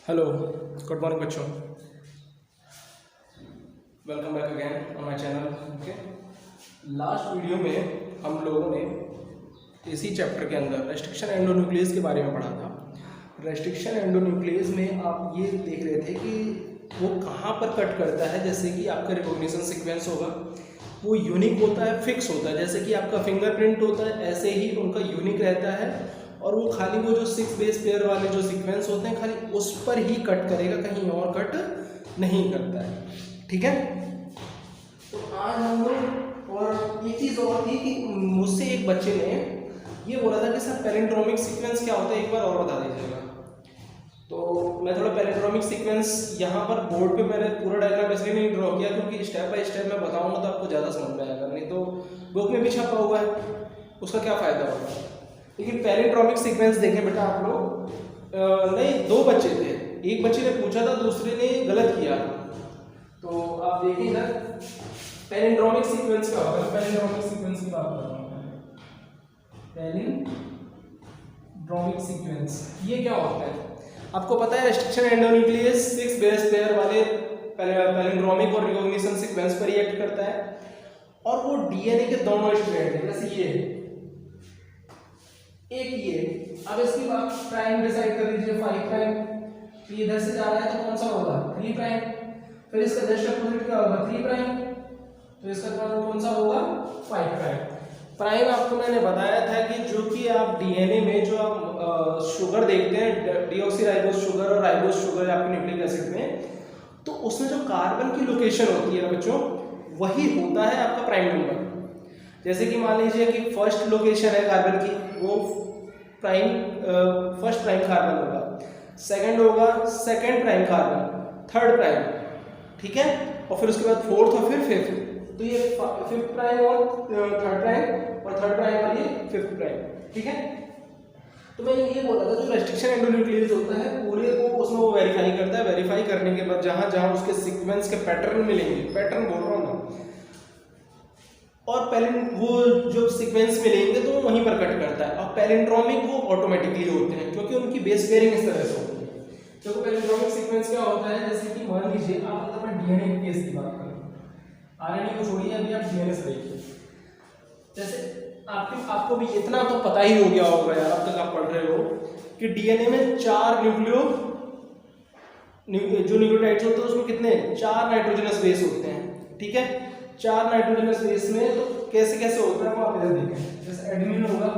Hello, good morning बच्चों। Welcome back again on my channel. Okay, last video में हम लोगों ने इसी चैप्टर के अंदर रेस्ट्रिक्शन एंडोन्यूक्लियस के बारे में पढ़ा था। रेस्ट्रिक्शन एंडोन्यूक्लियस में आप ये देख रहे थे कि वो कहाँ पर कट करता है। जैसे कि आपका रिकॉग्निशन सीक्वेंस होगा वो यूनिक होता है, फिक्स होता है। जैसे कि आपका फिंगरप्रिंट होता है, ऐसे ही उनका यूनिक रहता है। और वो खाली वो जो 6 बेस पेयर वाले जो सीक्वेंस होते हैं खाली उस पर ही कट करेगा, कहीं और कट नहीं करता है। ठीक है, तो आज हम लोग और एक चीज़ और थी कि मुझसे एक बच्चे ने ये बोला था कि सर पैलिंड्रोमिक सीक्वेंस क्या होता है, एक बार और बता दीजिएगा। तो मैं थोड़ा पैलिंड्रोमिक सीक्वेंस यहाँ पर बोर्ड पे मैंने पूरा डायग्राम इसलिए नहीं ड्रॉ किया क्योंकि स्टेप बाय स्टेप मैं बताऊँगा तो आपको ज़्यादा समझ में आएगा, नहीं तो बुक में भी छपा हुआ है उसका क्या फ़ायदा होगा। लेकिन पैलिंड्रोमिक सीक्वेंस देखें बेटा आप लोग। नहीं, दो बच्चे थे, एक बच्चे ने पूछा था, दूसरे ने गलत किया। तो आप देखिए इधर पैलिंड्रोमिक सीक्वेंस क्या होगा। पैलिंड्रोमिक सीक्वेंस की बात कर रहा हूँ। पैलिंड्रोमिक सीक्वेंस ये क्या होता है आपको पता है। रेस्ट्रिक्शन एंडोन्यूक्लियस 6 बेस पेयर वाले पैलिंड्रोमिक और रिकॉग्निशन सीक्वेंस पर रिएक्ट करता है और वो डीएनए के दोनों स्ट्रैंड है। जैसे ये एक ये, अब इसकी बात प्राइम डिसाइड कर लीजिए 5 प्राइम, तो ये इधर से जा रहा है तो कौन सा होगा 3 प्राइम। फिर इसका जस्ट अपोजिट क्या होगा 3 प्राइम, तो इसका कौन सा होगा 5 प्राइम। प्राइम आपको मैंने बताया था कि जो कि आप डीएनए में जो आप शुगर देखते हैं, डीऑक्सीराइबोस शुगर और राइबोस शुगर आपके न्यूक्लिक एसिड में, तो उसमें जो कार्बन की लोकेशन होती है ना बच्चों, वही होता है आपका प्राइम नंबर। जैसे कि मान लीजिए कि फर्स्ट लोकेशन है कार्बन की, वो प्राइम फर्स्ट प्राइम कार्बन होगा, सेकंड होगा second prime carbon, third prime, ठीक है, और फिर उसके बाद फोर्थ और फिर फिफ्थ। तो ये फिफ्थ प्राइम और थर्ड प्राइम और थर्ड प्राइम और ये फिफ्थ प्राइम, ठीक है। तो मैंने ये बोला था जो रेस्ट्रिक्शन एंडोन्यूक्लियस होता है पूरे को उसमें वो वेरीफाई करता है। वेरीफाई करने के बाद जहां जहां उसके सीक्वेंस के पैटर्न मिलेंगे, पैटर्न बोल रहा हूँ ना, और वो जो सीक्वेंस मिलेंगे तो वो वहीं पर कट करता है। और पैलिंड्रोमिक वो ऑटोमेटिकली होते हैं क्योंकि उनकी बेस पेयरिंग इस तरह से होती है। तो पैलिंड्रोमिक सीक्वेंस क्या होता है, जैसे कि मान लीजिए आप अगर मैं डीएनए के केस की बात करूं, आरएनए को छोड़िए, अभी आप डीएनए से देखिए। जैसे आपको भी इतना तो पता ही हो गया होगा यार, अब तक आप पढ़ रहे हो कि डीएनए में 4 जो न्यूक्लियोटाइड्स होते हैं उसमें कितने 4 नाइट्रोजनस बेस होते हैं, ठीक है। 4 नाइट्रोजनस बेस में तो कैसे कैसे होता है वो आप इधर देखें। जैसे एडेनिन होगा,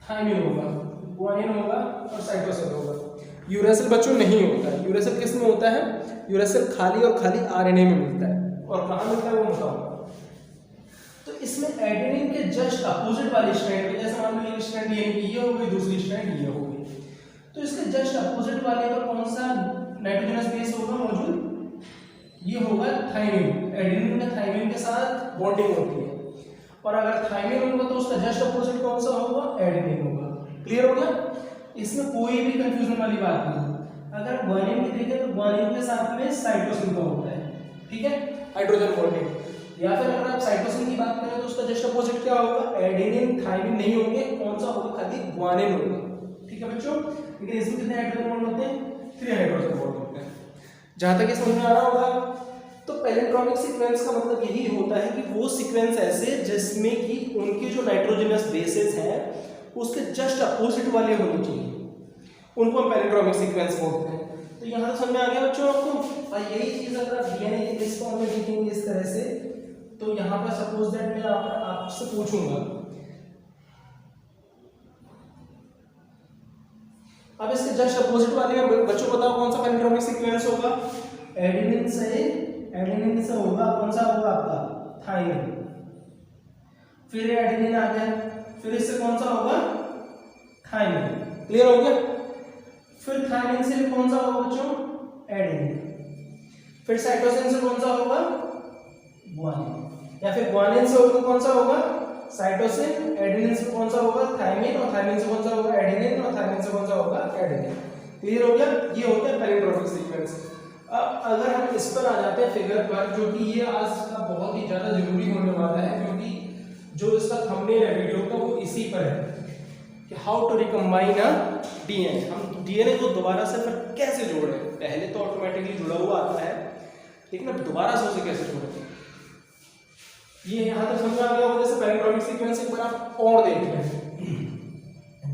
थाइमिन होगा, गुआनिन होगा और साइटोसिन होगा। यूरेसिल बच्चों नहीं होता है। यूरेसिल किस में होता है, यूरेसिल खाली और खाली आरएनए में मिलता है। और कहाँ मिलता है वो बताऊंगा। तो इसमें एडेनिन के जस्ट अपोजिट वाली स्ट्रैंड पे, जैसे मान लो ये स्ट्रैंड ये हो गई, दूसरी स्ट्रैंड ये हो गई, तो इसके जस्ट अपोजिट वाले पर कौन सा नाइट्रोजनस बेस होगा मौजूद, ये होगा थाइमिन। एडेनिन में थाइमिन के साथ बॉन्डिंग होती है, और अगर थाइमिन होगा तो उसका जस्ट अपोजिट कौन सा होगा, एडेनिन होगा। क्लियर हो गया, इसमें कोई भी कंफ्यूजन वाली बात नहीं। अगर ग्वानिन की देखें तो ग्वानिन के साथ में साइटोसिन का होता है, ठीक है, हाइड्रोजन बॉन्डिंग। या फिर अगर आप साइटोसिन की बात करें तो उसका जस्ट अपोजिट क्या होगा, एडेनिन थाइमिन नहीं होंगे, कौन सा होगा, खाली ग्वानिन होगा, ठीक है बच्चों। लेकिन इसमें कितने हाइड्रोजन बॉन्ड होते हैं, 3 हाइड्रोजन बॉन्ड होते हैं। जहां तक ये समझ में आ रहा होगा। तो पैलिंड्रोमिक सीक्वेंस का मतलब यही होता है कि वो सीक्वेंस ऐसे जिसमें कि उनके जो नाइट्रोजनस बेसेस हैं उसके जस्ट अपोजिट वाले होने चाहिए, उनको हम पैलिंड्रोमिक सीक्वेंस बोलते हैं। तो यहाँ तो समझ में आ गया बच्चों आपको। और यही चीज अगर आप डीएनए के इस फॉर्म में देखेंगे इस तरह से, तो यहाँ पर सपोज दैट मैं आपसे पूछूंगा, अब इसके जस्ट अपोजिट वाले में बच्चों बताओ कौन सा पैलिंड्रोमिक सीक्वेंस होगा। एडेनिन से होगा कौन सा होगा आपका थाइमिन, फिर एडेनिन आ गया, फिर इससे कौन सा होगा थाइमिन। क्लियर हो गया। फिर थाइमिन से भी कौन सा होगा बच्चों, एडेनिन। फिर साइटोसिन से कौन सा होगा, ग्वानिन। या फिर ग्वानिन से होगा कौन सा होगा, साइटोसिन। एडेनिन से कौन सा होगा, थाइमिन। और थाइमिन से कौन सा होगा, एडेनिन। और थाइमिन से कौन सा होगा, एडेनिन। क्लियर हो गया, ये होता है पैलिंड्रोमिक सीक्वेंस। अब अगर हम इस पर आ जाते हैं फिगर पर, जो कि ये आज का बहुत ही ज्यादा जरूरी होने वाला है क्योंकि जो इसका थंबनेल है वीडियो का वो इसी पर है कि how to recombine a DNA, हम डीएनए को दोबारा से फिर कैसे जोड़ें? पहले तो ऑटोमेटिकली जुड़ा हुआ आता है, लेकिन अब दोबारा से उसे कैसे जोड़ें? ये यहाँ तक समझ आ गया होगा। जैसे पैलिंड्रोमिक सीक्वेंस एक बार आप और देख लें,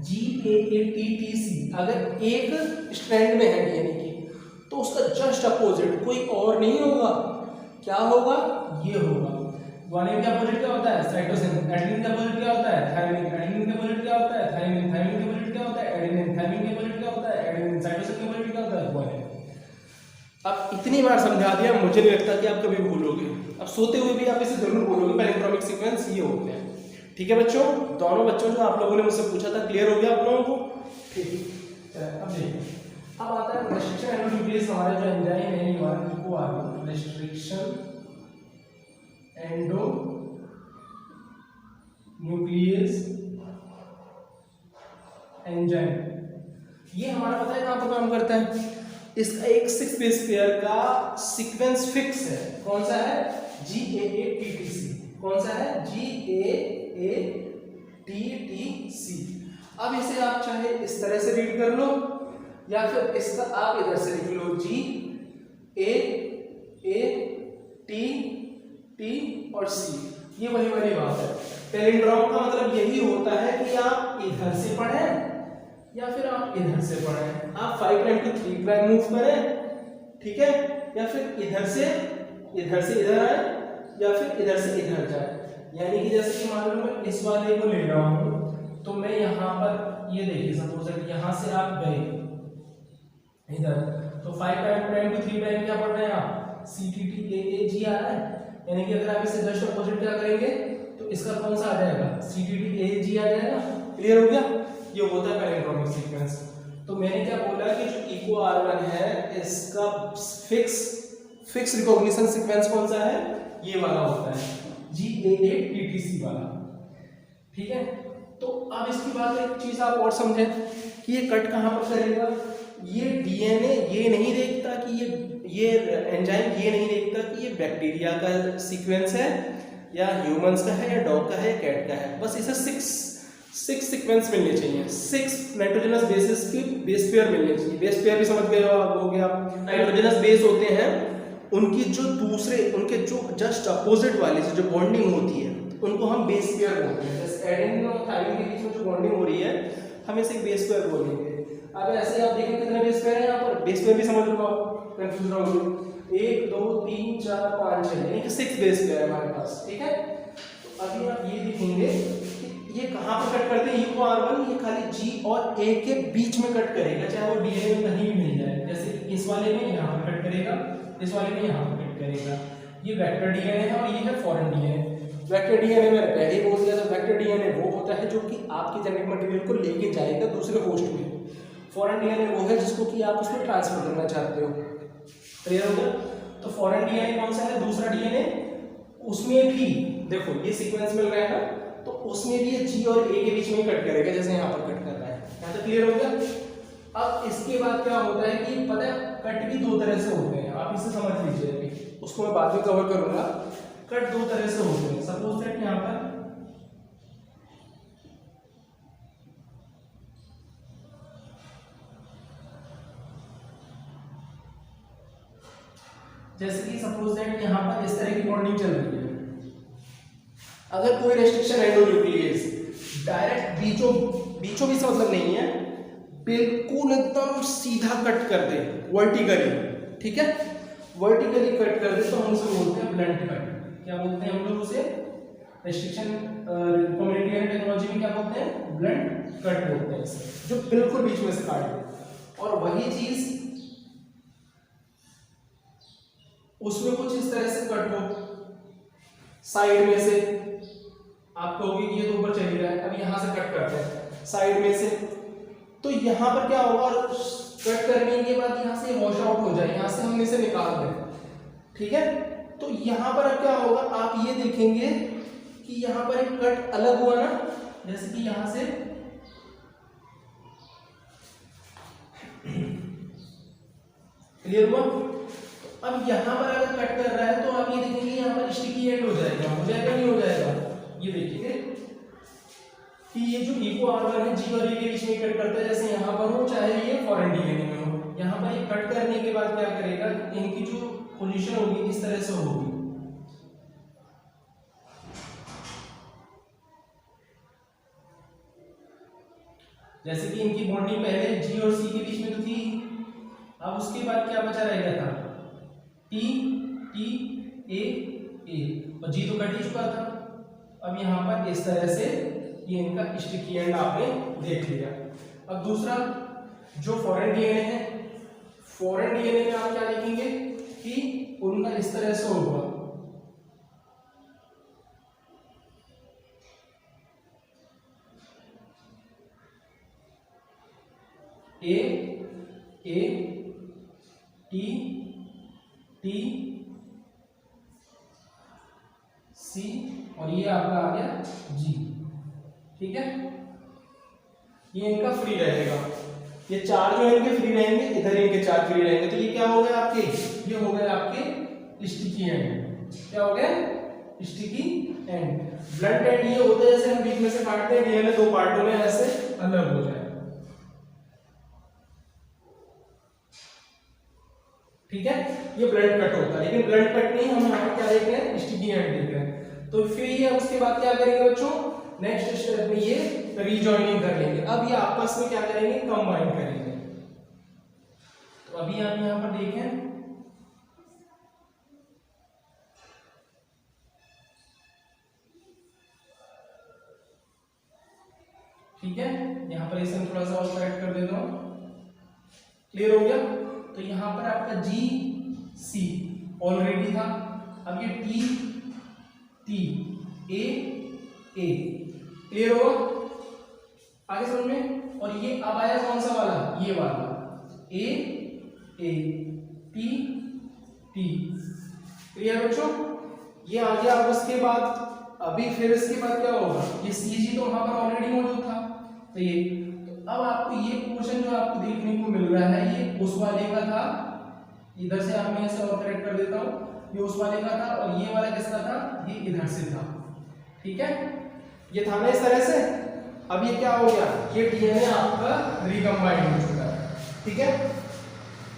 GAATTC अगर एक स्ट्रैंड में है डीएनए की, तो उसका जस्ट अपोजिट कोई और नहीं होगा, क्या होगा? ये होगा। ग्वानिन का अपोजिट क्या होता है? साइटोसिन। एडेनिन का अपोजिट क्या होता है? थायमिन। एडेनिन का अपोजिट क्या होता है? थायमिन। थायमिन का अपोजिट क्या होता है? एडेनिन। थायमिन का अपोजिट क्या होता है? एडेनिन। साइटोसिन का अपोजिट क्या होता है? ग्वानिन। अब इतनी बार समझा दिया, मुझे नहीं लगता कि आप कभी भूलोगे। अब सोते हुए भी आप इसे जरूर बोलोगे, पैलिंड्रोमिक सीक्वेंस ये होते हैं। ठीक है बच्चों, दोनों बच्चों जो आप लोगों ने मुझसे पूछा था, क्लियर हो गया आप लोगों को? ठीक है, अब देखिए, अब आता है रेस्ट्रिक्शन एंडोन्यूक्लियस। हमारा जो एंजाइम है ये को आ गया रेस्ट्रिक्शन एंडो न्यूक्लियस एंजाइम। ये हमारा पता है कहां पर काम करता है? इसका एक 6 बेस पेयर का सीक्वेंस फिक्स है। कौन सा है? GAATTC। कौन सा है? GAATTC। अब इसे आप चाहे इस तरह से रीड कर लो, या फिर इसका आप इधर से लिख लो GAATT और C। ये वही वाली बात है। पैलिंड्रोम का मतलब यही होता है कि आप इधर से पढ़ें या फिर आप इधर से पढ़ें, आप 5 प्राइम टू 3 प्राइम मूव करें, ठीक है, या फिर इधर से इधर आए, या फिर इधर से इधर जाए। यानी कि जैसे कि मान लो मैं इस वाले को ले रहा हूं, तो मैं यहाँ पर ये देखिए, सपोज यहाँ से आप गए इधर, तो 5 प्राइम टू 3 प्राइम क्या पढ़ रहे हैं आप? CTTAAG आ रहा है। यानी कि अगर आप इसे जस्ट अपोजिट क्या करेंगे, तो इसका कौन सा आ जाएगा? CTTAAG आ जाएगा। क्लियर हो गया? ये होता है पैलिंड्रोमिक सीक्वेंस। तो मैंने क्या बोला कि जो इको R1 है, इसका फिक्स रिकॉग्निशन सीक्वेंस कौन सा है? ये वाला होता है, GAATTC वाला। ठीक है, तो अब इसके बाद एक चीज आप और समझें कि ये कट कहाँ पर करेगा। ये डीएनए ये नहीं देखता कि ये एंजाइम ये नहीं देखता कि ये बैक्टीरिया का सीक्वेंस है या ह्यूमंस का है या डॉग का है या कैट का है। बस इसे 6 सीक्वेंस मिलने चाहिए, 6 नाइट्रोजनस बेसिस की बेस पेयर मिलने चाहिए। बेस पेयर भी समझ गए हो गया। नाइट्रोजनस बेस होते हैं, उनकी जो उनके जो जस्ट अपोजिट वाले से जो बॉन्डिंग होती है, उनको हम बेस पेयर बोलते हैं। जैसे एडेनिन और थायमिन के बीच में जो बॉन्डिंग हो रही है, हम इसे बेस पेयर बोलेंगे। अब ऐसे आप देखें कितने बेस पेयर हैं यहाँ पर, बेस पेयर भी समझ लो, आप कंफ्यूज ना हो। 1 2 3 4 5 6 यानी कि 6 बेस पेयर है हमारे पास। ठीक है, तो अभी आप ये देखेंगे कि ये कहाँ पर कट करते हैं। इको R1 ये खाली G और A के बीच में कट करेगा, चाहे वो डीएनए में कहीं भी मिल जाए। जैसे इस वाले में यहाँ पर कट करेगा, इस वाले में यहाँ पर कट करेगा। ये वेक्टर डीएनए है और ये है फॉरेन डीएनए। वेक्टर डीएनए में पहले ही बोल दिया था, वेक्टर डीएनए वो होता है जो कि आपकी जेनेटिक मटेरियल को लेके जाएगा दूसरे होस्ट में। फॉरेन डीएनए वो है जिसको कि आप उसमें ट्रांसफर करना चाहते हो। क्लियर हो गया? तो फॉरेन डीएनए कौन सा है? दूसरा डीएनए। उसमें भी देखो ये सीक्वेंस मिल रहा है ना, तो उसमें भी ये G और A के बीच में कट करेगा, जैसे यहाँ पर कट कर रहा है। यहाँ तक क्लियर हो गया? अब इसके बाद क्या होता है कि पता है कट भी 2 तरह से होते हैं, आप इसे समझ लीजिए। अभी उसको मैं बाद में कवर करूंगा। कट 2 तरह से होते हैं। सपोज दैट यहाँ पर जैसे कि सपोज दैट यहाँ पर इस तरह की बॉन्डिंग चल रही है। अगर कोई रेस्ट्रिक्शन एंडोन्यूक्लियस डायरेक्ट बीचों बीच से मतलब नहीं है, बिल्कुल एकदम सीधा कट कर दे वर्टिकली, ठीक है, वर्टिकली कट कर दे, तो हम उसे बोलते हैं ब्लंट कट। क्या बोलते हैं हम लोग उसे? रेस्ट्रिक्शन कम्युनिटी एंड टेक्नोलॉजी में क्या बोलते हैं? ब्लंट कट बोलते हैं इसे, जो बिल्कुल बीच में से काट दे। और वही चीज उसमें कुछ इस तरह से कट हो, साइड में से आप कहोगे कि ये तो ऊपर चली रहा है, अब यहां से कट करते हैं साइड में से, तो यहां पर क्या होगा? कट करने के बाद यहां से वॉश आउट हो जाए, यहां से हम इसे निकाल दें, ठीक है। तो यहां पर अब क्या होगा? आप ये देखेंगे कि यहां पर एक कट अलग हुआ ना, जैसे कि यहां से क्लियर हुआ? अब यहां पर अगर कट कर रहा है तो आप ये देखेंगे यहां पर स्टिकी एंड हो जाएगा, नहीं हो जाएगा? ये देखिए कि ये जो इको R1 है G और E के बीच में कट करता है, जैसे यहाँ पर हो चाहे ये फॉरेन डीएनए में हो, यहाँ पर ये कट करने के बाद क्या करेगा, इनकी जो पोजीशन होगी इस तरह से होगी। जैसे कि इनकी बॉन्डिंग पहले G और C के बीच में तो थी, अब उसके बाद क्या बचा रह गया था, T T A A, और G तो कट ही चुका था। अब यहाँ पर इस तरह से ये इनका स्टिकी एंड आपने देख लिया। अब दूसरा जो फॉरेन डीएनए है, फॉरेन डीएनए में आप क्या लिखेंगे कि उनका इस तरह से होगा, A A T T C और ये आपका आ गया G, ठीक है। ये इनका फ्री रहेगा, ये चार जो है इनके फ्री रहेंगे, इधर इनके चार फ्री रहेंगे, तो ये क्या हो गया आपके, ये हो गए आपके स्टिकी एंड। क्या हो गया, स्टिकी एंड। ब्लंट एंड ये होता है जैसे हम बीच में से काटते हैं, डीएनए दो पार्टों में ऐसे अलग हो जाए, ठीक है। ये ब्लंट कट होता है, लेकिन ब्लंट कट नहीं, हम यहाँ क्या देख रहे हैं, स्टिकी एंड देख रहे हैं। तो फिर ये उसके बाद क्या करेंगे बच्चों, नेक्स्ट स्टेप में ये रीजॉइनिंग कर लेंगे। अब ये आपस में क्या करेंगे, कंबाइन करेंगे। तो अभी आप यहाँ पर देखें, ठीक है, यहाँ पर इसे थोड़ा सा और करेक्ट कर देता हूँ, क्लियर हो गया। तो यहाँ पर आपका G C ऑलरेडी था, अब ये T T A A, clear होगा, आगे समझ में। और ये अब आया कौन सा वाला, ये वाला A A T T, clear बच्चों। ये आ गया। अब उसके बाद अभी फिर इसके बाद क्या होगा, ये CG तो वहां पर ऑलरेडी मौजूद था, तो ये, तो अब आपको ये पोर्शन जो आपको देखने को मिल रहा है, ये उस वाले का था, इधर से आप मैं इसे और करेक्ट कर देता हूँ, ये उस वाले का था, और ये वाला किसका था, ये इधर से था, ठीक है। ये था ना इस तरह से। अब ये क्या हो गया, ये डीएनए आपका रिकम्बाइंड हो चुका है, ठीक है।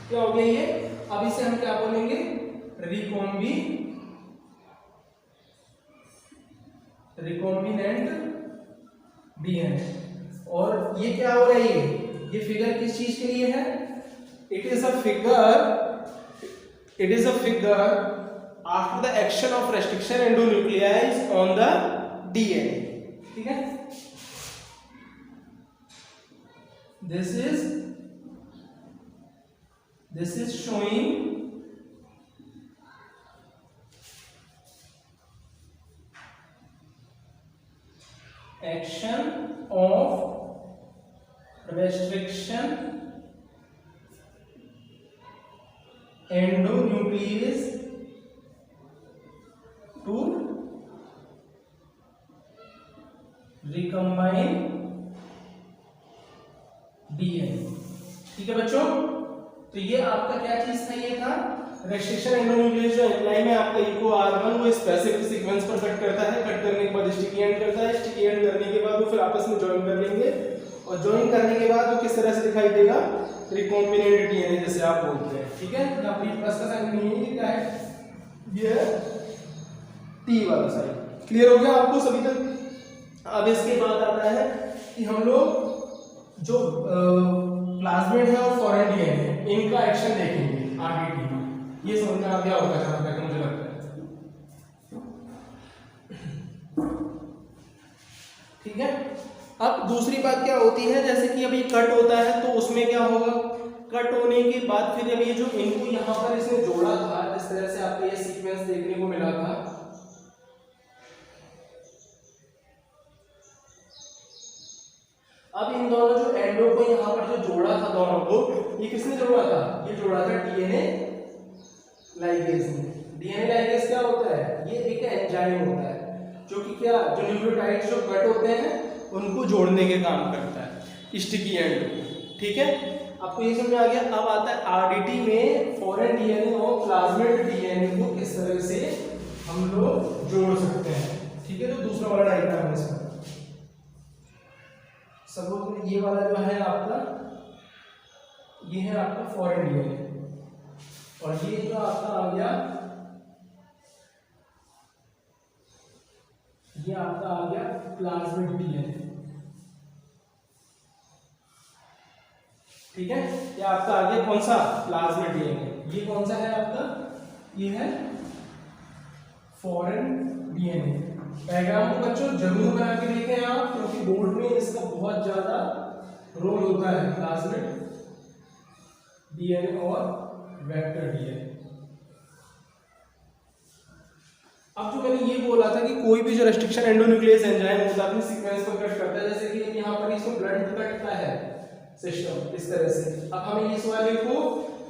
क्या हो गया ये, अब इसे हम क्या बोलेंगे, रिकॉम्बिनेंट डीएनए। और ये क्या हो रहा है, ये फिगर किस चीज के लिए है, it is a figure after the action of restriction endonucleases on the DNA, ठीक है। this is showing action of restriction endonuclease to recombine DNA, ठीक है बच्चों। तो ये आपका क्या चीज था, ये था रेस्ट्रिक्शन एंडोन्यूक्लियस जो एंजाइम है आपका इको R1, वो स्पेसिफिक सीक्वेंस पर कट करता है, कट करने के बाद स्टिकी एंड करता है, स्टिकी एंड करने के बाद वो फिर आपस में ज्वाइन कर लेंगे, और ज्वाइन करने के बाद वो किस तरह से दिखाई देगा, रिकॉम्बिनेंट डीएनए जैसे आप बोलते हैं, ठीक है। यहाँ पर प्लस का साइन नहीं है, क्या है, ये T वाला साइन, क्लियर हो गया आपको सभी तक। अब इसके बाद आता है कि हम लोग जो प्लाज्मिड है और फॉरेन डीएनए, इनका एक्शन देखेंगे आरडीटी में। ये समझ में आ गया होगा जहां तक मुझे लगता है, ठीक है। अब दूसरी बात क्या होती है, जैसे कि अभी कट होता है तो उसमें क्या होगा, कट होने के बाद फिर अभी ये जो इनको यहाँ पर इसने जोड़ा था, इस तरह से आपको ये सीक्वेंस देखने को मिला था, अब इन दोनों जो एंडो को यहाँ पर जो जोड़ा था दोनों को, ये किसने जोड़ा था, ये जोड़ा था डीएनए लाइगेज ने। डीएनए लाइगेज क्या होता है, ये एक एंजाइम होता है जो कि क्या, जो न्यूक्लियोटाइड्स जो कट होते हैं उनको जोड़ने के काम करता है, स्टिकी एंड, ठीक है। आपको ये समझ में आ गया। अब आता है आरडीटी में फॉरेन डीएनए और प्लाज्मिड डीएनए को किस तरह से हम लोग जोड़ सकते हैं, ठीक है। तो दूसरा वाला डायग्राम है इसका, सपोज ये वाला जो है आपका, ये है आपका फॉरेन डीएनए, और ये जो आपका आ गया, ये आपका आ गया प्लाज्मिड डीएनए। ठीक है, ये आपका आ गया कौन सा, प्लाज्मिड डीएनए। ये कौन सा है आपका, ये है फॉरेन डीएनए। डायग्राम को बच्चों जरूर बना के देखें आप, क्योंकि बोर्ड में इसका बहुत ज्यादा रोल होता है, प्लाज्मिड डीएनए और वेक्टर डीएनए। अब जो मैंने ये बोला था कि कोई भी जो रेस्ट्रिक्शन एंडोन्यूक्लियस एंजाइम होता है अपने सीक्वेंस को कट करता है, जैसे कि यहाँ पर इसको ब्लड कटता है सिस्टम इस तरह से। अब हमें इस वाले को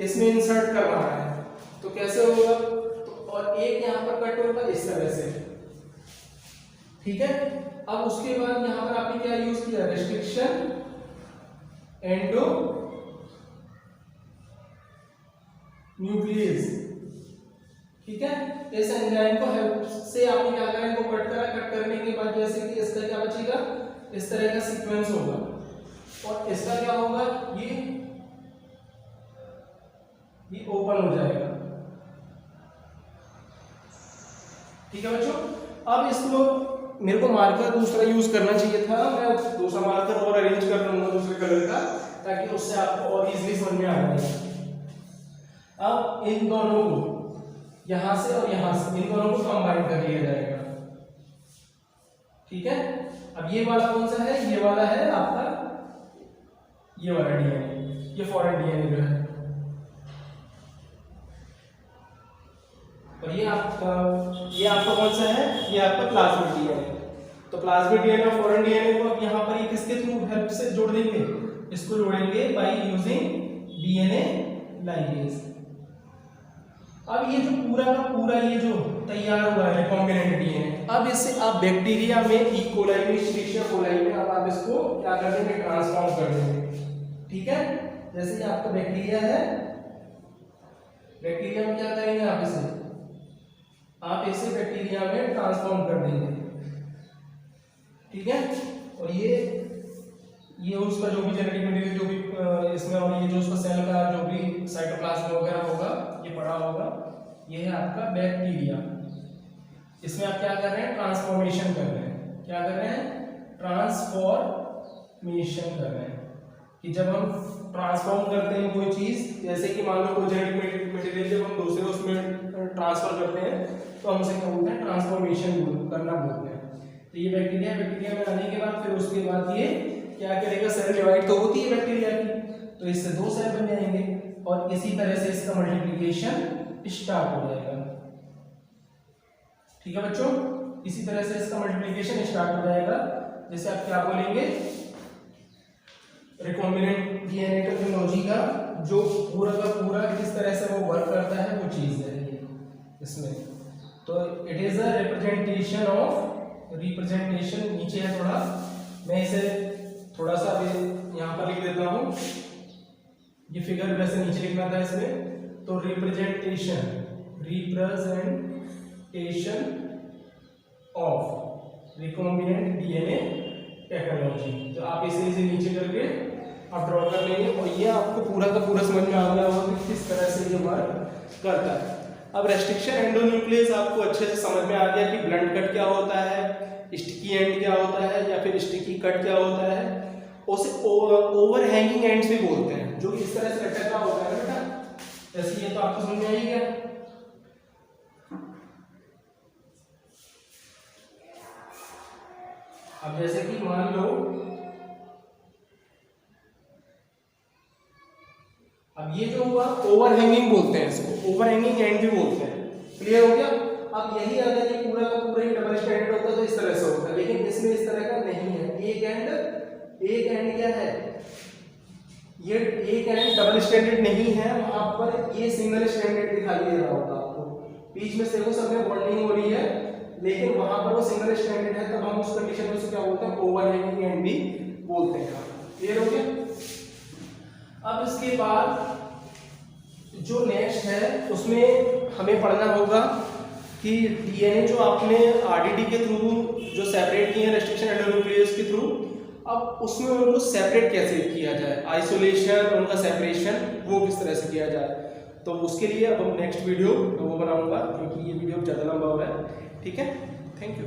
इसमें इंसर्ट करना है, तो कैसे होगा, तो और एक यहाँ पर कट होगा इस तरह से। ठीक है, अब उसके बाद यहाँ पर आपने क्या यूज किया, रेस्ट्रिक्शन एंडो न्यूक्लियस। ठीक है, इस एंजाइम को हेल्प से आपने क्या करा, इनको कट करा, कट करने के बाद जैसे कि इसका क्या बचेगा, इस तरह का सीक्वेंस होगा, और इसका क्या होगा, ये ओपन हो जाएगा। ठीक है बच्चों, अब इसको मेरे को मार्कर दूसरा यूज करना चाहिए था, मैं दूसरा मार्कर और अरेंज कर लूंगा दूसरे कलर का, ताकि उससे आपको और इजीली समझ में आ जाए। अब इन दोनों को यहां से और यहां से, इन दोनों को कंबाइन कर लिया जाएगा। ठीक है, अब ये वाला कौन सा है, ये वाला है आपका, ये वाला डीएनए, ये फॉरेन डीएनए जो है, और ये आपका कौन सा है, ये आपका प्लाज्मिड डीएनए। तो प्लाज्मिड डीएनए और फॉरेन डीएनए को अब यहाँ पर ये किसके थ्रू हेल्प से जोड़ देंगे, इसको जोड़ेंगे बाय यूजिंग डीएनए लाइगेज। अब ये जो पूरा का पूरा ये जो तैयार हुआ है रिकॉम्बिनेंट डीएनए, अब इससे आप बैक्टीरिया में, ई कोलाई में, एस्चेरिचिया कोलाई में, अब आप इसको क्या कर देंगे, ट्रांसफॉर्म कर देंगे। ठीक है, जैसे ये आपका बैक्टीरिया है, बैक्टीरिया में क्या करेंगे आप इसे बैक्टीरिया में ट्रांसफॉर्म कर देंगे। ठीक है, और ये उसका जो भी जेनेटिक मटेरियल जो भी इसमें, और ये जो उसका सेल का जो भी साइटोप्लाज्म वगैरह होगा, ये पड़ा होगा, ये है आपका बैक्टीरिया। इसमें आप क्या कर रहे हैं, ट्रांसफॉर्मेशन कर रहे हैं। क्या कर रहे हैं, ट्रांसफॉर्मेशन कर रहे हैं। कि जब हम ट्रांसफॉर्म करते हैं कोई चीज, जैसे कि मान लो कोई जेनेटिक मटेरियल जब हम दूसरे उसमें ट्रांसफर करते हैं, तो हम उसे क्या बोलते हैं, ट्रांसफॉर्मेशन करना बोलते हैं। तो ये बैक्टीरिया में आने के बाद फिर उसके बाद ये क्या करेगा, सेल डिवाइड तो होती है बैक्टीरिया की, तो इससे 2 सेल बन जाएंगे, और इसी तरह से इसका मल्टीप्लिकेशन स्टार्ट हो जाएगा। ठीक है बच्चों, इसी तरह से इसका मल्टीप्लिकेशन स्टार्ट हो जाएगा। जैसे आप क्या बोलेंगे, रिकॉम्बिनेंट डीएनए टेक्नोलॉजी का जो पूरा का पूरा किस तरह से वो वर्क करता है, वो चीज है ये इसमें। तो इट इज अ रिप्रेजेंटेशन नीचे है थोड़ा, मैं इसे थोड़ा सा अभी यहाँ पर लिख देता हूँ, ये फिगर वैसे नीचे लिखना था इसमें। तो representation of recombinant DNA technology, तो आप इसे नीचे करके आप ड्रॉ कर लेंगे, और ये आपको पूरा का पूरा समझ में आ गया होगा कि किस तरह से ये वर्क करता है। अब रेस्ट्रिक्शन एंडोन्यूक्लियस आपको अच्छे से समझ में आ गया कि ब्लंट कट क्या होता है, स्टिकी एंड क्या होता है, या फिर स्टिकी कट क्या होता है। उसे ओवर हैंगिंग एंड्स भी बोलते हैं, जो इस तरह से लटका होता है बेटा, जैसे ये तो आपको समझ में आ ही गया। अब जैसे कि मान लो, अब ये जो हुआ ओवर हैंगिंग बोलते हैं इसको, ओवर हैंगिंग एंड भी बोलते हैं। क्लियर हो गया। अब यही अगर ये पूरा का पूरा ही डबल स्टैंडर्ड होता तो इस तरह से होता, लेकिन इसमें इस तरह का नहीं है। एक एंड क्या है, ये एक एंड डबल स्टैंडर्ड नहीं है, वहां पर ये सिंगल स्टैंडर्ड दिखाई दे रहा होगा आपको। बीच में देखो सब में बॉन्डिंग हो रही है, लेकिन वहां पर वो सिंगल स्टैंडर्ड है, तब हम उस कंडीशन में उसे क्या बोलते हैं, ओवर हैंगिंग एंड भी बोलते हैं। क्लियर हो गया। अब इसके बाद जो नेक्स्ट है उसमें हमें पढ़ना होगा कि डीएनए जो आपने आरडीटी के थ्रू जो सेपरेट किए हैं रेस्ट्रिक्शन एंडोन्यूक्लियस के थ्रू, अब उसमें उनको सेपरेट कैसे किया जाए, आइसोलेशन, उनका सेपरेशन वो किस तरह से किया जाए, तो उसके लिए अब हम नेक्स्ट वीडियो वो बनाऊंगा, क्योंकि ये वीडियो ज़्यादा लंबा हो रहा है। ठीक है, थैंक यू।